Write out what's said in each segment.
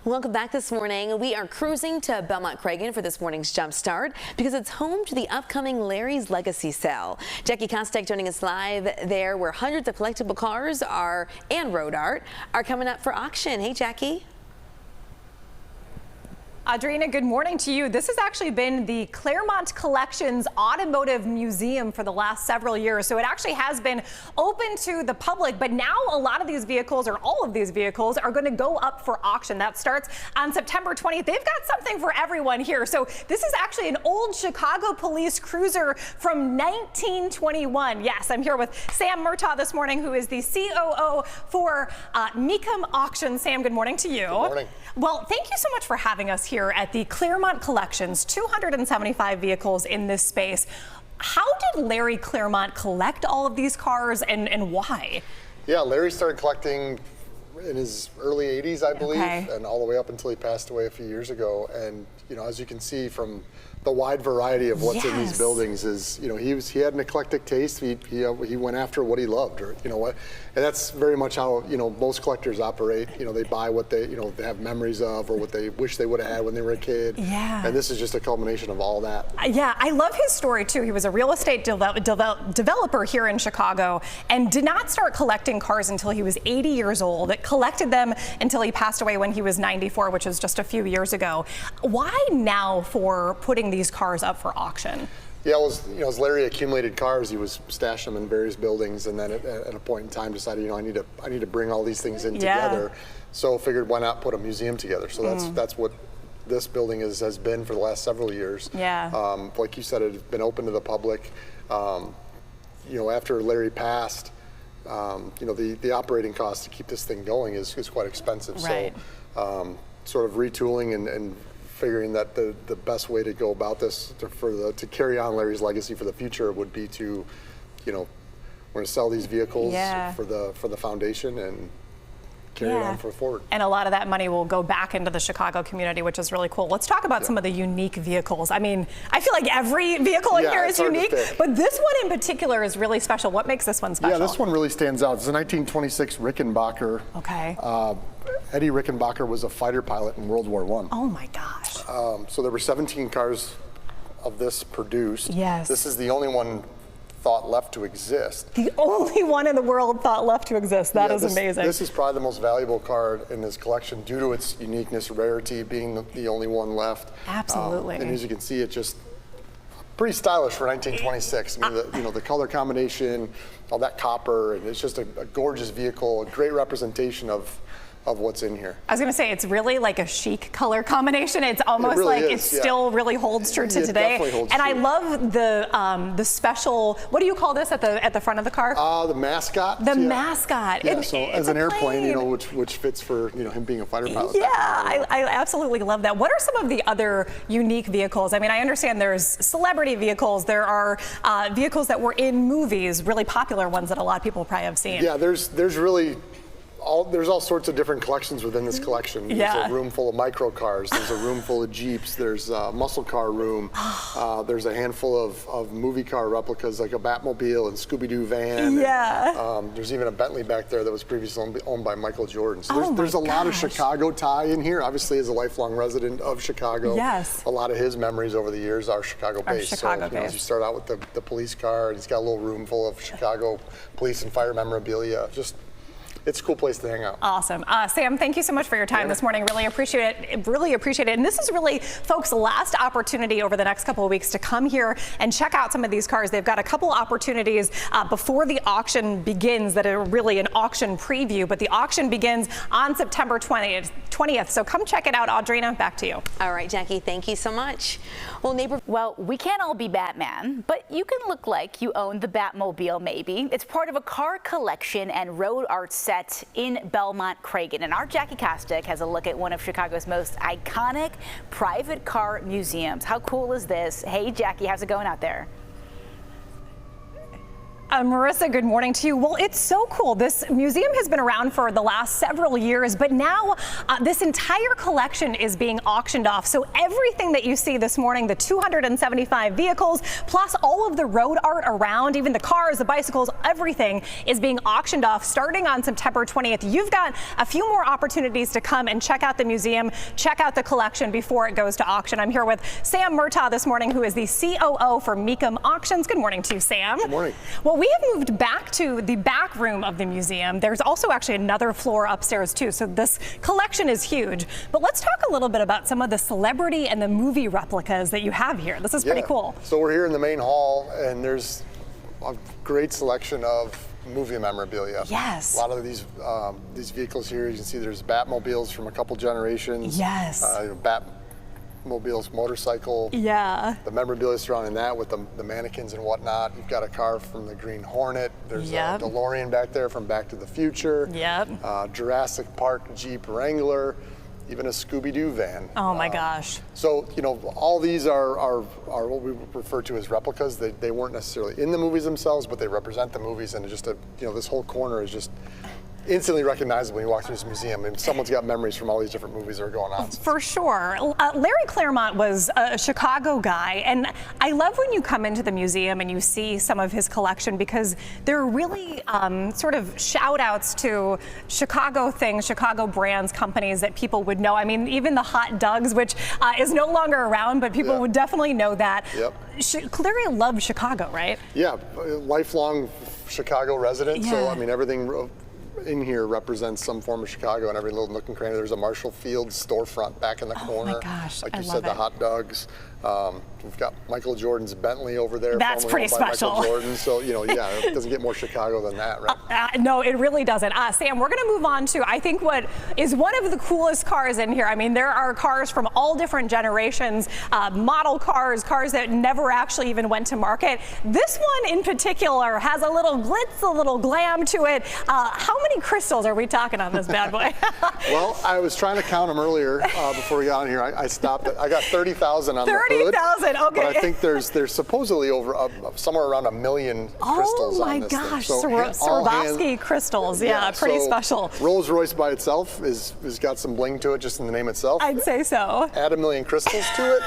Welcome back this morning. We are cruising to Belmont Craigen for this morning's Jump Start because it's home to the upcoming Larry's Legacy Sale. Jackie Kostek joining us live there where hundreds of collectible cars and road art are coming up for auction. Hey, Jackie. Audrina, good morning to you. This has actually been the Klairmont Kollections Automotive Museum for the last several years, so it actually has been open to the public, but now a lot of these vehicles, or all of these vehicles, are going to go up for auction. That starts on September 20th. They've got something for everyone here. So this is actually an old Chicago police cruiser from 1921. Yes, I'm here with Sam Murtaugh this morning, who is the COO for Mecum Auctions. Sam, good morning to you. Good morning. Well, thank you so much for having us here at the Klairmont Collections, 275 vehicles in this space. How did Larry Klairmont collect all of these cars and why? Yeah, Larry started collecting in his early 80s, I believe, and all the way up until he passed away a few years ago. And, you know, as you can see from the wide variety of what's in these buildings is, you know, he had an eclectic taste. He went after what he loved, or, you know what, and that's very much how, you know, most collectors operate. You know, they buy what they, you know, they have memories of or what they wish they would have had when they were a kid. Yeah. And this is just a culmination of all that. Yeah, I love his story too. He was a real estate developer here in Chicago and did not start collecting cars until he was 80 years old. Collected them until he passed away when he was 94, which was just a few years ago. Why now for putting these cars up for auction? Yeah, as Larry accumulated cars, he was stashing them in various buildings, and then at a point in time decided, you know, I need to bring all these things in together. So figured, why not put a museum together? So that's what this building has been for the last several years. Yeah. Like you said, it's been open to the public. You know, after Larry passed, you know, the operating cost to keep this thing going is quite expensive. Right. So sort of retooling and figuring that the best way to go about this to carry on Larry's legacy for the future would be to, you know, we're going to sell these vehicles for the foundation and carry it on forward. And a lot of that money will go back into the Chicago community, which is really cool. Let's talk about some of the unique vehicles. I mean, I feel like every vehicle in here is unique, but this one in particular is really special. What makes this one special? Yeah, this one really stands out. It's a 1926 Rickenbacker. Okay. Eddie Rickenbacker was a fighter pilot in World War I. Oh my gosh. So there were 17 cars of this produced. Yes. This is the only one thought left to exist. The only one in the world thought left to exist. That is amazing. This is probably the most valuable car in his collection due to its uniqueness, rarity, being the only one left. Absolutely. And as you can see, it's just pretty stylish for 1926. I mean, you know, the color combination, all that copper, and it's just a gorgeous vehicle, a great representation of what's in here. I was going to say, it's really like a chic color combination. It's almost really like is, it still really holds true to today. Definitely holds and true. I love the special, what do you call this at the front of the car? The mascot. The mascot. Yeah, so as an airplane, you know, which fits for, you know, him being a fighter pilot. Yeah, I absolutely love that. What are some of the other unique vehicles? I mean, I understand there's celebrity vehicles. There are vehicles that were in movies, really popular ones that a lot of people probably have seen. Yeah, there's really there's all sorts of different collections within this collection. There's a room full of micro cars. There's a room full of Jeeps. There's a muscle car room. There's a handful of movie car replicas like a Batmobile and Scooby-Doo van. Yeah. And, there's even a Bentley back there that was previously owned by Michael Jordan. So there's a lot of Chicago tie in here. Obviously, as a lifelong resident of Chicago, a lot of his memories over the years are Chicago-based. So, you know, as you start out with the police car, and he's got a little room full of Chicago police and fire memorabilia. Just it's a cool place to hang out. Awesome. Sam, thank you so much for your time this morning. Really appreciate it. Really appreciate it. And this is really, folks, last opportunity over the next couple of weeks to come here and check out some of these cars. They've got a couple opportunities before the auction begins that are really an auction preview, but the auction begins on September 20th. So come check it out. Audrina, back to you. All right, Jackie, thank you so much. Well, we can't all be Batman, but you can look like you own the Batmobile, maybe. It's part of a car collection and road art set in Belmont Craigen. And our Jackie Kostek has a look at one of Chicago's most iconic private car museums. How cool is this? Hey, Jackie, how's it going out there? Marissa, good morning to you. Well, it's so cool. This museum has been around for the last several years, but now this entire collection is being auctioned off. So everything that you see this morning, the 275 vehicles, plus all of the road art around, even the cars, the bicycles, everything is being auctioned off starting on September 20th. You've got a few more opportunities to come and check out the museum, check out the collection before it goes to auction. I'm here with Sam Murtaugh this morning, who is the COO for Mecum Auctions. Good morning to you, Sam. Good morning. Well, we have moved back to the back room of the museum. There's also actually another floor upstairs too, so this collection is huge. But let's talk a little bit about some of the celebrity and the movie replicas that you have here. This is pretty cool. So we're here in the main hall, and there's a great selection of movie memorabilia. Yes. A lot of these vehicles here, you can see there's Batmobiles from a couple generations. Yes. Batmobiles motorcycle. Yeah. The memorabilia surrounding that with the mannequins and whatnot. You've got a car from the Green Hornet. There's a DeLorean back there from Back to the Future. Yep. Jurassic Park Jeep Wrangler. Even a Scooby-Doo van. Oh my gosh. So, you know, all these are what we refer to as replicas. They weren't necessarily in the movies themselves, but they represent the movies, and just this whole corner is just instantly recognizable when you walk through this museum. And someone's got memories from all these different movies that are going on. For sure. Larry Klairmont was a Chicago guy, and I love when you come into the museum and you see some of his collection, because they're really sort of shout outs to Chicago things, Chicago brands, companies that people would know. I mean, even the hot dogs, which is no longer around, but people would definitely know that. Yep. Larry loved Chicago, right? Yeah, lifelong Chicago resident. Yeah. So, I mean, everything in here represents some form of Chicago, and every little nook and cranny. There's a Marshall Fields storefront back in the corner. Oh my gosh, like you I said, love the hot dogs. We've got Michael Jordan's Bentley over there. That's pretty special. Michael Jordan. So, you know, yeah, it doesn't get more Chicago than that, right? No, it really doesn't. Sam, we're going to move on to, I think, what is one of the coolest cars in here. I mean, there are cars from all different generations, model cars that never actually even went to market. This one in particular has a little glitz, a little glam to it. How many crystals are we talking on this bad boy? Well, I was trying to count them earlier before we got on here. I stopped. I got 30,000 on the hood. 30,000, okay. But I think there's supposedly over somewhere around 1 million crystals on this thing. Oh my gosh, So Swarovski crystals, yeah, pretty special. Rolls Royce by itself has got some bling to it, just in the name itself. I'd say so. Add 1 million crystals to it,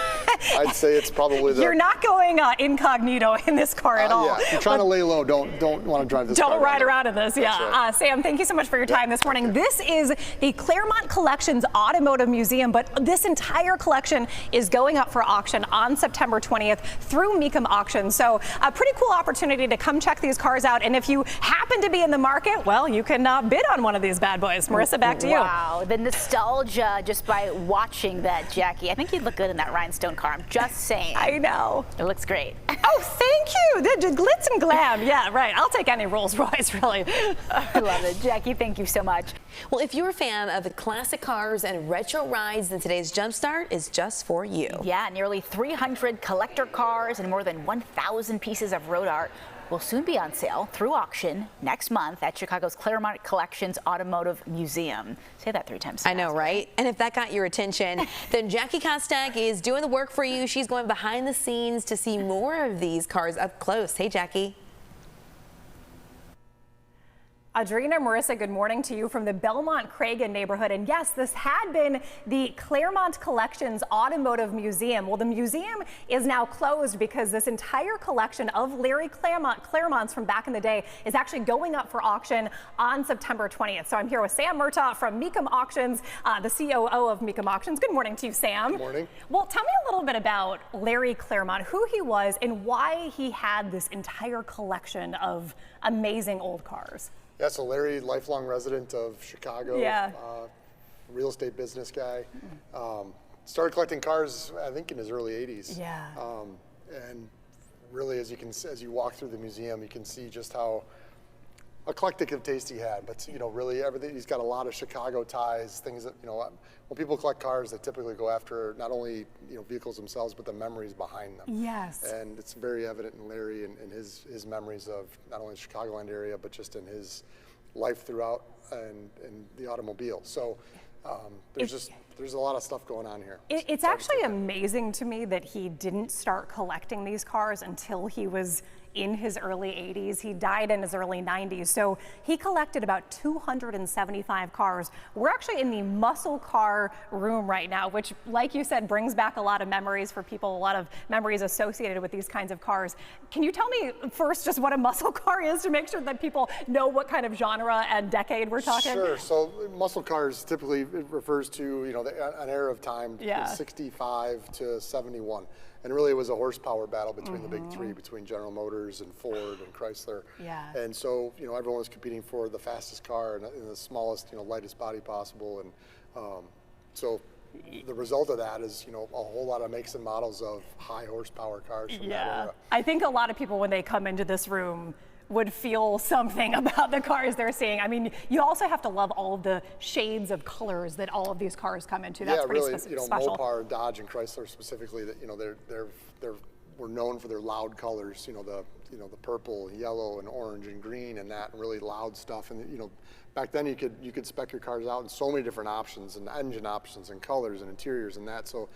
I'd say it's probably the... You're not going incognito in this car at all. Yeah, if you're trying to lay low, don't want to drive this car. Don't ride around in this, yeah. Right. Sam, thank you so much for your time this morning. This is the Klairmont Kollections Automotive Museum, but this entire collection is going up for auction on September 20th through Mecum Auctions. So a pretty cool opportunity to come check these cars out. And if you happen to be in the market, well, you can bid on one of these bad boys. Marissa, back to you. Wow, the nostalgia just by watching that, Jackie. I think you'd look good in that rhinestone car. I'm just saying. I know. It looks great. Oh, thank you. The glitz and glam. Yeah, right. I'll take any Rolls Royce, really. I love it. Jackie, thank you so much. Well, if you're a fan of the classic cars and retro rides, then today's Jumpstart is just for you. Yeah, nearly 300 collector cars and more than 1,000 pieces of road art will soon be on sale through auction next month at Chicago's Klairmont Kollections Automotive Museum. Say that 3 times fast. I know, right? And if that got your attention, then Jackie Kostek is doing the work for you. She's going behind the scenes to see more of these cars up close. Hey, Jackie. Adrina, Marissa, good morning to you from the Belmont Cragen neighborhood. And yes, this had been the Klairmont Kollections Automotive Museum. Well, the museum is now closed because this entire collection of Larry Klairmonts from back in the day is actually going up for auction on September 20th. So I'm here with Sam Murtaugh from Mecum Auctions, the COO of Mecum Auctions. Good morning to you, Sam. Good morning. Well, tell me a little bit about Larry Klairmont, who he was and why he had this entire collection of amazing old cars. Yeah, so Larry, lifelong resident of Chicago, real estate business guy. Started collecting cars, I think, in his early 80s. Yeah. And really, as you walk through the museum, you can see just how eclectic of taste he had. But you know, really everything. He's got a lot of Chicago ties, things that when people collect cars, they typically go after not only vehicles themselves, but the memories behind them. Yes. And it's very evident in Larry and his memories of not only the Chicagoland area, but just in his life throughout and the automobile. So there's a lot of stuff going on here. It's actually amazing to me that he didn't start collecting these cars until he was in his early 80s. He died in his early 90s. So he collected about 275 cars. We're actually in the muscle car room right now, which, like you said, brings back a lot of memories for people, a lot of memories associated with these kinds of cars. Can you tell me first just what a muscle car is to make sure that people know what kind of genre and decade we're talking? Sure. So muscle cars typically it refers to, you know, an era of time, 65 to 71. And really it was a horsepower battle between the big three, between General Motors and Ford and Chrysler. Yeah. And so, you know, everyone was competing for the fastest car and the smallest, you know, lightest body possible. And so the result of that is, you know, a whole lot of makes and models of high horsepower cars from that era. I think a lot of people, when they come into this room, would feel something about the cars they're seeing. I mean, you also have to love all of the shades of colors that all of these cars come into. That's pretty really, you know, special. Mopar, Dodge, and Chrysler specifically, that, you know, were known for their loud colors. You know, the purple, yellow, and orange and green, and that, and really loud stuff. And you know, back then you could spec your cars out in so many different options, and engine options, and colors, and interiors, and that. So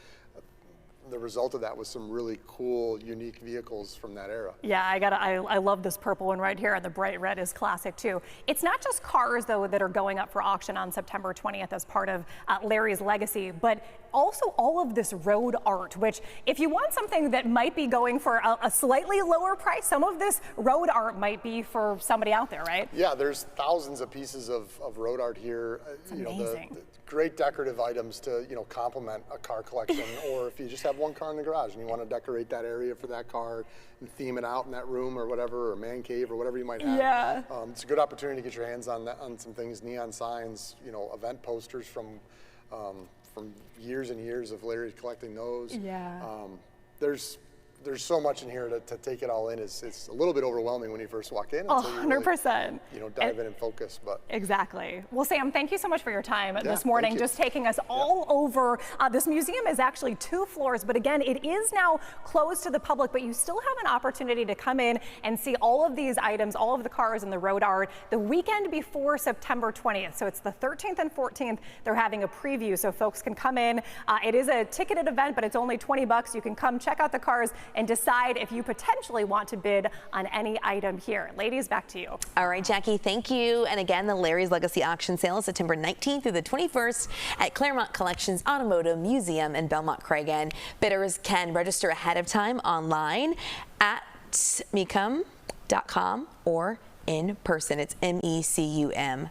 the result of that was some really cool, unique vehicles from that era. Yeah, I love this purple one right here, and the bright red is classic too. It's not just cars though that are going up for auction on September 20th as part of Larry's legacy, but also all of this road art, which if you want something that might be going for a slightly lower price, some of this road art might be for somebody out there, right? Yeah, there's thousands of pieces of road art here. It's amazing. The great decorative items to, you know, complement a car collection, or if you just have one car in the garage and you want to decorate that area for that car and theme it out in that room or whatever, or man cave or whatever you might have. Yeah. It's a good opportunity to get your hands on some things, neon signs, you know, event posters from years and years of Larry collecting those. Yeah. There's so much in here to take it all in. It's a little bit overwhelming when you first walk in. 100%. You know, dive in and focus. But exactly. Well, Sam, thank you so much for your time this morning, thank you. just taking us all over. This museum is actually 2 floors, but again, it is now closed to the public, but you still have an opportunity to come in and see all of these items, all of the cars and the road art the weekend before September 20th. So it's the 13th and 14th. They're having a preview, so folks can come in. It is a ticketed event, but it's only $20. You can come check out the cars and decide if you potentially want to bid on any item here. Ladies, back to you. All right, Jackie, thank you. And again, the Larry's Legacy Auction Sale is September 19th through the 21st at Klairmont Kollections Automotive Museum in Belmont Craigen. Bidders can register ahead of time online at mecum.com or in person. It's mecum.com.